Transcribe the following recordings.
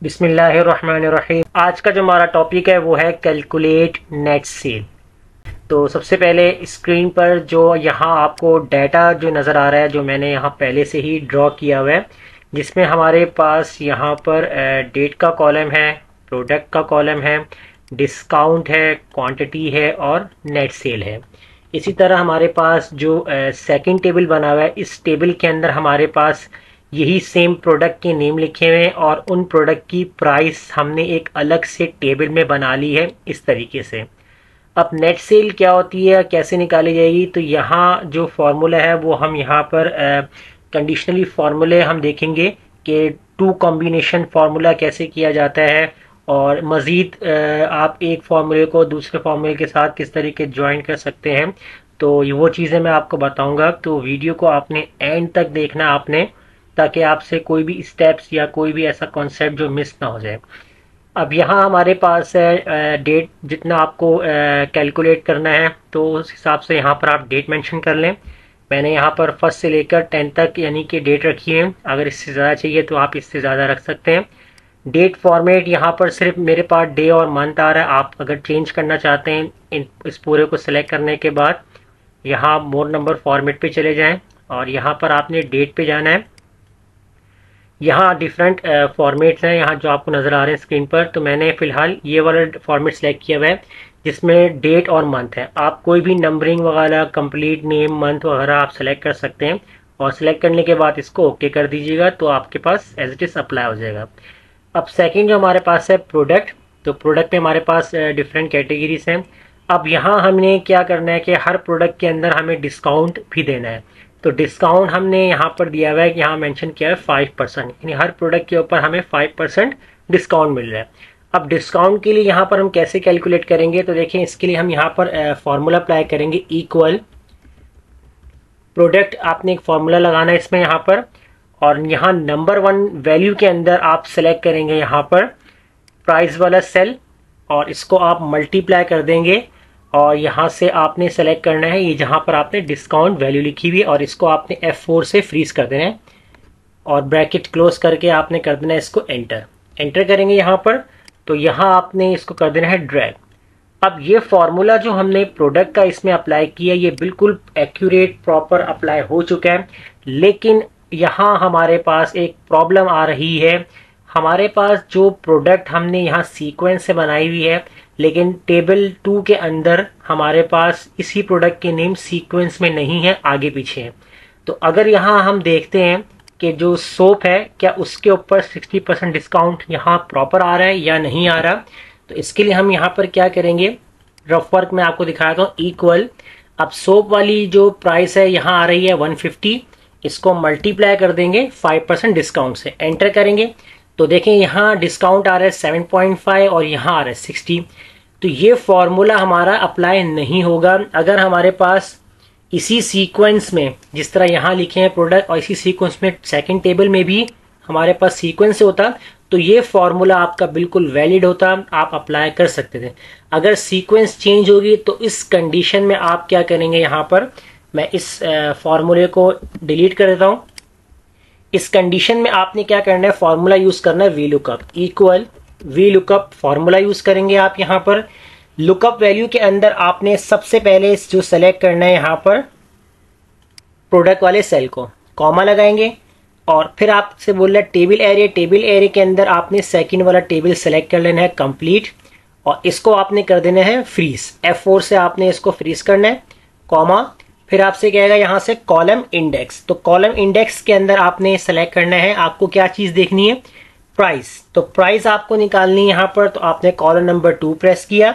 बिस्मिल्लाहिर्रहमानिर्रहीम। आज का जो हमारा टॉपिक है वो है कैलकुलेट नेट सेल। तो सबसे पहले स्क्रीन पर जो यहाँ आपको डाटा जो नज़र आ रहा है, जो मैंने यहाँ पहले से ही ड्रॉ किया हुआ है, जिसमें हमारे पास यहाँ पर डेट का कॉलम है, प्रोडक्ट का कॉलम है, डिस्काउंट है, क्वांटिटी है और नेट सेल है। इसी तरह हमारे पास जो सेकंड टेबल बना हुआ है, इस टेबल के अंदर हमारे पास यही सेम प्रोडक्ट के नेम लिखे हुए हैं और उन प्रोडक्ट की प्राइस हमने एक अलग से टेबल में बना ली है इस तरीके से। अब नेट सेल क्या होती है, कैसे निकाली जाएगी, तो यहाँ जो फार्मूला है वो हम यहाँ पर कंडीशनली फार्मूले हम देखेंगे कि टू कॉम्बिनेशन फार्मूला कैसे किया जाता है और मज़ीद आप एक फार्मूले को दूसरे फार्मूले के साथ किस तरीके ज्वाइन कर सकते हैं। तो वो चीज़ें मैं आपको बताऊंगा। तो वीडियो को आपने एंड तक देखना आपने, ताकि आपसे कोई भी स्टेप्स या कोई भी ऐसा कॉन्सेप्ट जो मिस ना हो जाए। अब यहाँ हमारे पास है डेट, जितना आपको कैलकुलेट करना है तो उस हिसाब से यहाँ पर आप डेट मेंशन कर लें। मैंने यहाँ पर फर्स्ट से लेकर 10 तक यानी कि डेट रखी है। अगर इससे ज़्यादा चाहिए तो आप इससे ज़्यादा रख सकते हैं। डेट फॉर्मेट यहाँ पर सिर्फ मेरे पास डे और मंथ आ रहा है। आप अगर चेंज करना चाहते हैं इस पूरे को सिलेक्ट करने के बाद यहाँ मोर नंबर फॉर्मेट पे चले जाएं और यहाँ पर आपने डेट पे जाना है। यहाँ डिफरेंट फॉर्मेट्स हैं यहाँ जो आपको नज़र आ रहे हैं स्क्रीन पर। तो मैंने फ़िलहाल ये वाला फॉर्मेट सेलेक्ट किया हुआ है जिसमें डेट और मंथ है। आप कोई भी नंबरिंग वगैरह, कंप्लीट नेम, मंथ वगैरह आप सेलेक्ट कर सकते हैं और सेलेक्ट करने के बाद इसको ओके कर दीजिएगा तो आपके पास एज इट इज़ अप्लाई हो जाएगा। अब सेकेंड जो हमारे पास है प्रोडक्ट, तो प्रोडक्ट में हमारे पास डिफरेंट कैटेगरीज हैं। अब यहाँ हमने क्या करना है कि हर प्रोडक्ट के अंदर हमें डिस्काउंट भी देना है। तो डिस्काउंट हमने यहाँ पर दिया हुआ है कि यहाँ मेंशन किया है 5%, यानी हर प्रोडक्ट के ऊपर हमें 5% डिस्काउंट मिल रहा है। अब डिस्काउंट के लिए यहाँ पर हम कैसे कैलकुलेट करेंगे, तो देखें इसके लिए हम यहाँ पर फॉर्मूला अप्लाई करेंगे। इक्वल प्रोडक्ट आपने एक फॉर्मूला लगाना है इसमें यहाँ पर, और यहाँ नंबर 1 वैल्यू के अंदर आप सेलेक्ट करेंगे यहाँ पर प्राइस वाला सेल और इसको आप मल्टीप्लाई कर देंगे और यहाँ से आपने सेलेक्ट करना है ये जहाँ पर आपने डिस्काउंट वैल्यू लिखी हुई है और इसको आपने F4 से फ्रीज कर देना है और ब्रैकेट क्लोज करके आपने कर देना है इसको एंटर करेंगे यहाँ पर। तो यहाँ आपने इसको कर देना है ड्रैग। अब ये फॉर्मूला जो हमने प्रोडक्ट का इसमें अप्लाई किया ये बिल्कुल एक्यूरेट प्रॉपर अप्लाई हो चुका है, लेकिन यहाँ हमारे पास एक प्रॉब्लम आ रही है। हमारे पास जो प्रोडक्ट हमने यहाँ सीक्वेंस से बनाई हुई है, लेकिन टेबल 2 के अंदर हमारे पास इसी प्रोडक्ट के नेम सीक्वेंस में नहीं है, आगे पीछे है। तो अगर यहाँ हम देखते हैं कि जो सोप है क्या उसके ऊपर 60% डिस्काउंट यहाँ प्रॉपर आ रहा है या नहीं आ रहा, तो इसके लिए हम यहाँ पर क्या करेंगे, रफ वर्क में आपको दिखाता हूँ। इक्वल, अब सोप वाली जो प्राइस है यहाँ आ रही है 150, इसको मल्टीप्लाई कर देंगे 5% डिस्काउंट से, एंटर करेंगे तो देखें यहाँ डिस्काउंट आ रहा है 7.5 और यहाँ आ रहा है 60। तो ये फॉर्मूला हमारा अप्लाई नहीं होगा अगर हमारे पास इसी सीक्वेंस में, जिस तरह यहाँ लिखे हैं प्रोडक्ट और इसी सीक्वेंस में सेकंड टेबल में भी हमारे पास सीक्वेंस होता तो ये फॉर्मूला आपका बिल्कुल वैलिड होता, आप अप्लाई कर सकते थे। अगर सीक्वेंस चेंज होगी तो इस कंडीशन में आप क्या करेंगे, यहाँ पर मैं इस फॉर्मूले को डिलीट कर देता हूँ। इस कंडीशन में आपने क्या करना है, फॉर्मूला यूज करना है V lookup. Equal V lookup formula use करेंगे आप यहाँ पर। लुकअप वैल्यू के अंदर आपने सबसे पहले जो सेलेक्ट करना है यहाँ पर प्रोडक्ट वाले सेल को कॉमा लगाएंगे और फिर आपसे बोल रहा है टेबल एरिया। टेबल एरिया के अंदर आपने सेकंड वाला टेबल सेलेक्ट कर लेना है कंप्लीट और इसको आपने कर देना है फ्रीज। F4 से आपने इसको फ्रीज करना है, कॉमा, फिर आपसे कहेगा यहाँ से कॉलम इंडेक्स। तो कॉलम इंडेक्स के अंदर आपने सेलेक्ट करना है, आपको क्या चीज देखनी है, प्राइस। तो प्राइस आपको निकालनी है यहाँ पर, तो आपने कॉलम नंबर 2 प्रेस किया,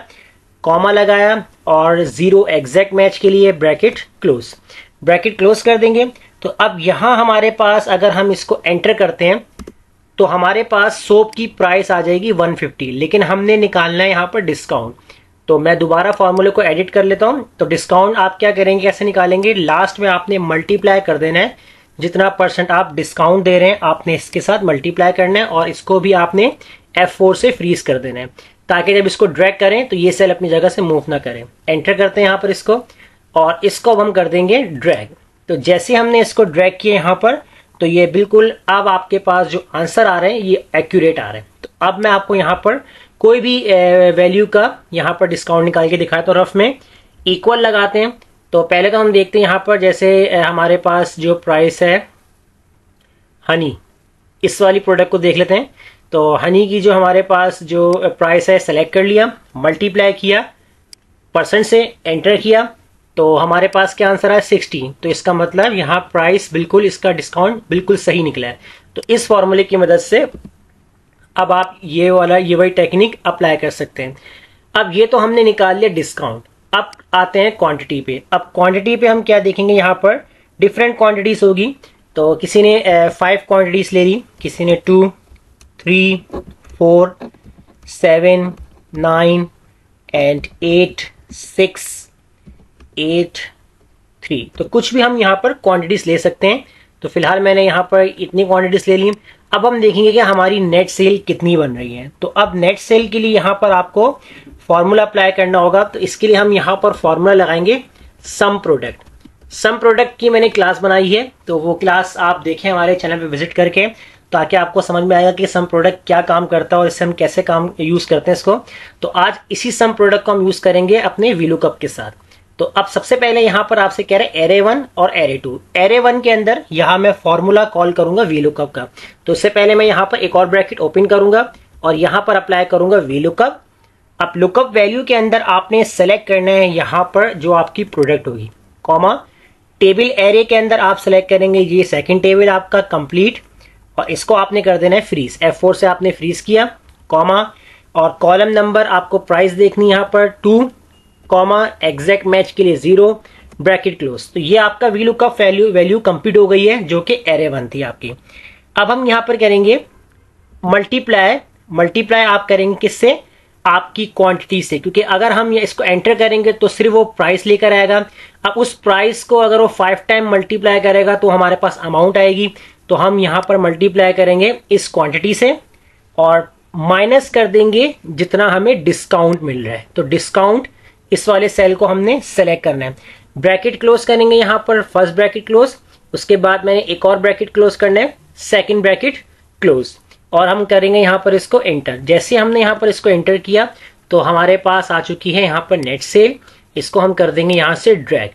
कॉमा लगाया और 0 एग्जैक्ट मैच के लिए ब्रैकेट क्लोज कर देंगे। तो अब यहाँ हमारे पास अगर हम इसको एंटर करते हैं तो हमारे पास सोप की प्राइस आ जाएगी 150, लेकिन हमने निकालना है यहाँ पर डिस्काउंट। तो मैं दोबारा फॉर्मूले को एडिट कर लेता हूं। तो डिस्काउंट आप क्या करेंगे, कैसे निकालेंगे, लास्ट में आपने मल्टीप्लाई कर देना है, जितना % आप डिस्काउंट दे रहे हैं आपने इसके साथ मल्टीप्लाई करना है और इसको भी आपने F4 से फ्रीज कर देना है ताकि जब इसको ड्रैग करें तो ये सेल अपनी जगह से मूव ना करें। एंटर करते हैं यहाँ पर इसको और इसको हम कर देंगे ड्रैग। तो जैसे हमने इसको ड्रैग किया यहाँ पर तो ये बिल्कुल अब आपके पास जो आंसर आ रहे हैं ये एक्यूरेट आ रहे हैं। तो अब मैं आपको यहाँ पर कोई भी वैल्यू का यहाँ पर डिस्काउंट निकाल के दिखाया, तो रफ में इक्वल लगाते हैं। तो पहले तो हम देखते हैं यहाँ पर, जैसे हमारे पास जो प्राइस है हनी, इस वाली प्रोडक्ट को देख लेते हैं। तो हनी की जो हमारे पास जो प्राइस है सेलेक्ट कर लिया, मल्टीप्लाई किया, परसेंट से एंटर किया, तो हमारे पास क्या आंसर है 60। तो इसका मतलब यहाँ प्राइस बिल्कुल, इसका डिस्काउंट बिल्कुल सही निकला है। तो इस फॉर्मूले की मदद से अब आप ये वही टेक्निक अप्लाई कर सकते हैं। अब ये तो हमने निकाल लिया डिस्काउंट। अब आते हैं क्वांटिटी पे। अब क्वांटिटी पे हम क्या देखेंगे, यहाँ पर डिफरेंट क्वांटिटीज होगी। तो किसी ने 5 क्वांटिटीज ले ली, किसी ने 2, 3, 4, 7, 9 एंड 8, 6, 8, 3। तो कुछ भी हम यहाँ पर क्वांटिटीज ले सकते हैं। तो फिलहाल मैंने यहाँ पर इतनी क्वांटिटीज ले ली। अब हम देखेंगे कि हमारी नेट सेल कितनी बन रही है। तो अब नेट सेल के लिए यहाँ पर आपको फॉर्मूला अप्लाई करना होगा। तो इसके लिए हम यहाँ पर फॉर्मूला लगाएंगे सम प्रोडक्ट। सम प्रोडक्ट की मैंने क्लास बनाई है, तो वो क्लास आप देखें हमारे चैनल पे विजिट करके, ताकि आपको समझ में आएगा कि सम प्रोडक्ट क्या काम करता है और इससे हम कैसे काम यूज करते हैं इसको। तो आज इसी सम प्रोडक्ट को हम यूज करेंगे अपने वीलुकअप के साथ। तो अब सबसे पहले यहाँ पर आपसे कह रहे हैं एरे 1 और एरे 2। एरे 1 के अंदर यहाँ मैं फॉर्मूला कॉल करूंगा वीलुकअप का। तो उससे पहले मैं यहाँ पर एक और ब्रैकेट ओपन करूंगा और यहाँ पर अप्लाई करूंगा वीलुकअप। अब लुकअप वैल्यू के अंदर आपने सेलेक्ट करना है यहाँ पर जो आपकी प्रोडक्ट होगी, कॉमा टेबल एरे के अंदर आप सेलेक्ट करेंगे ये सेकंड टेबल आपका कंप्लीट, और इसको आपने कर देना है फ्रीज। F4 से आपने फ्रीज किया, कॉमा और कॉलम नंबर आपको प्राइस देखनी यहाँ पर 2, कॉमा एग्जैक्ट मैच के लिए 0, ब्रैकेट क्लोज। तो ये आपका वीलुकअप वैल्यू कंप्लीट हो गई है, जो कि एरे 1 थी आपकी। अब हम यहाँ पर करेंगे मल्टीप्लाई आप करेंगे किससे, आपकी क्वांटिटी से, क्योंकि अगर हम ये इसको एंटर करेंगे तो सिर्फ वो प्राइस लेकर आएगा। अब उस प्राइस को अगर वो 5 टाइम मल्टीप्लाई करेगा तो हमारे पास अमाउंट आएगी। तो हम यहां पर मल्टीप्लाई करेंगे इस क्वांटिटी से और माइनस कर देंगे जितना हमें डिस्काउंट मिल रहा है। तो डिस्काउंट इस वाले सेल को हमने सेलेक्ट करना है। ब्रैकेट क्लोज करेंगे यहां पर, फर्स्ट ब्रैकेट क्लोज, उसके बाद मैंने एक और ब्रैकेट क्लोज करना है, सेकेंड ब्रैकेट क्लोज, और हम करेंगे यहाँ पर इसको एंटर। जैसे हमने यहाँ पर इसको एंटर किया तो हमारे पास आ चुकी है यहाँ पर नेट सेल। इसको हम कर देंगे यहाँ से ड्रैग।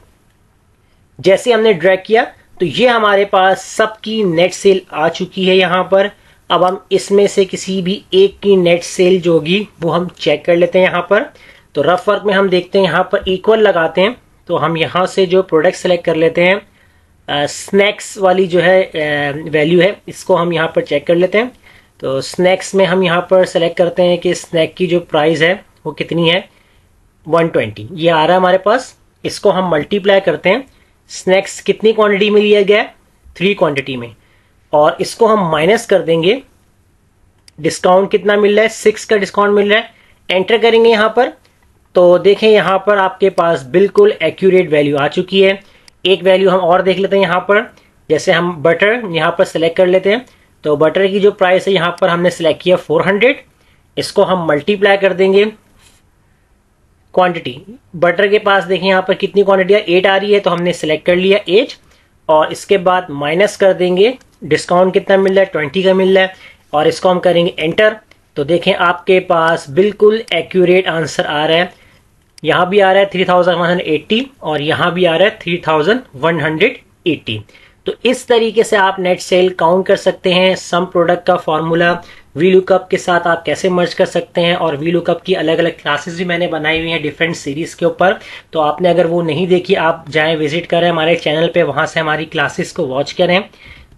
जैसे हमने ड्रैग किया तो ये हमारे पास सबकी नेट सेल आ चुकी है यहाँ पर। अब हम इसमें से किसी भी एक की नेट सेल जो होगी वो हम चेक कर लेते हैं यहाँ पर। तो रफ वर्क में हम देखते हैं यहाँ पर इक्वल लगाते हैं। तो हम यहाँ से जो प्रोडक्ट सेलेक्ट कर लेते हैं, स्नैक्स वाली जो है वैल्यू है, इसको हम यहाँ पर चेक कर लेते हैं। तो स्नैक्स में हम यहाँ पर सेलेक्ट करते हैं कि स्नैक की जो प्राइस है वो कितनी है, 120 ये आ रहा है हमारे पास। इसको हम मल्टीप्लाई करते हैं, स्नैक्स कितनी क्वांटिटी में लिया गया है, 3 क्वांटिटी में, और इसको हम माइनस कर देंगे, डिस्काउंट कितना मिल रहा है, 6 का डिस्काउंट मिल रहा है। एंटर करेंगे यहाँ पर तो देखें यहाँ पर आपके पास बिल्कुल एक्यूरेट वैल्यू आ चुकी है। एक वैल्यू हम और देख लेते हैं यहाँ पर, जैसे हम बटर यहाँ पर सेलेक्ट कर लेते हैं। तो बटर की जो प्राइस है यहाँ पर हमने सेलेक्ट किया 400, इसको हम मल्टीप्लाई कर देंगे क्वांटिटी। बटर के पास देखें यहाँ पर कितनी क्वांटिटी है, 8 आ रही है, तो हमने सेलेक्ट कर लिया 8, और इसके बाद माइनस कर देंगे डिस्काउंट कितना मिल रहा है, 20 का मिल रहा है, और इसको हम करेंगे एंटर। तो देखें आपके पास बिल्कुल एक्यूरेट आंसर आ रहा है। यहाँ भी आ रहा है 3180 और यहाँ भी आ रहा है 3180। तो इस तरीके से आप नेट सेल काउंट कर सकते हैं। सम प्रोडक्ट का फॉर्मूला वीलुकअप के साथ आप कैसे मर्ज कर सकते हैं, और वीलुकअप की अलग अलग क्लासेस भी मैंने बनाई हुई हैं डिफरेंट सीरीज के ऊपर। तो आपने अगर वो नहीं देखी, आप जाएं विजिट करें हमारे चैनल पे, वहां से हमारी क्लासेस को वॉच करें,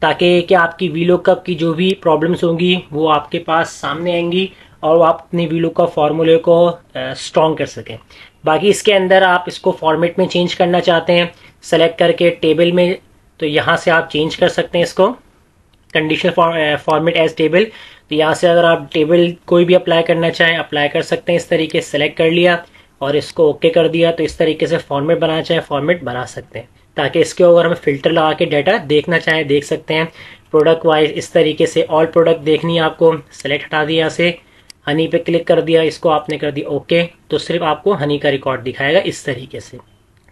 ताकि कि आपकी वीलुकअप की जो भी प्रॉब्लम्स होंगी वो आपके पास सामने आएंगी और आप अपने वीलुकअप फॉर्मूले को स्ट्रॉन्ग कर सकें। बाकी इसके अंदर आप इसको फॉर्मेट में चेंज करना चाहते हैं सेलेक्ट करके टेबल में, तो यहाँ से आप चेंज कर सकते हैं इसको, कंडीशनल फॉर्मेट एज टेबल। तो यहाँ से अगर आप टेबल कोई भी अप्लाई करना चाहें अप्लाई कर सकते हैं। इस तरीके से सेलेक्ट कर लिया और इसको ओके कर दिया, तो इस तरीके से फॉर्मेट बनाना चाहें फॉर्मेट बना सकते हैं, ताकि इसके ऊपर हम फिल्टर लगा के डाटा देखना चाहें देख सकते हैं प्रोडक्ट वाइज। इस तरीके से ऑल प्रोडक्ट देखनी है आपको, सेलेक्ट हटा दिया, यहाँ से हनी पे क्लिक कर दिया, इसको आपने कर दिया ओके, तो सिर्फ आपको हनी का रिकॉर्ड दिखाएगा इस तरीके से।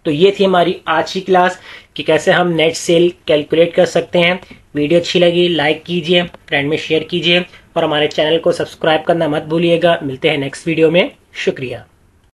तो ये थी हमारी आज की क्लास कि कैसे हम नेट सेल कैलकुलेट कर सकते हैं। वीडियो अच्छी लगी लाइक कीजिए, फ्रेंड में शेयर कीजिए और हमारे चैनल को सब्सक्राइब करना मत भूलिएगा। मिलते हैं नेक्स्ट वीडियो में। शुक्रिया।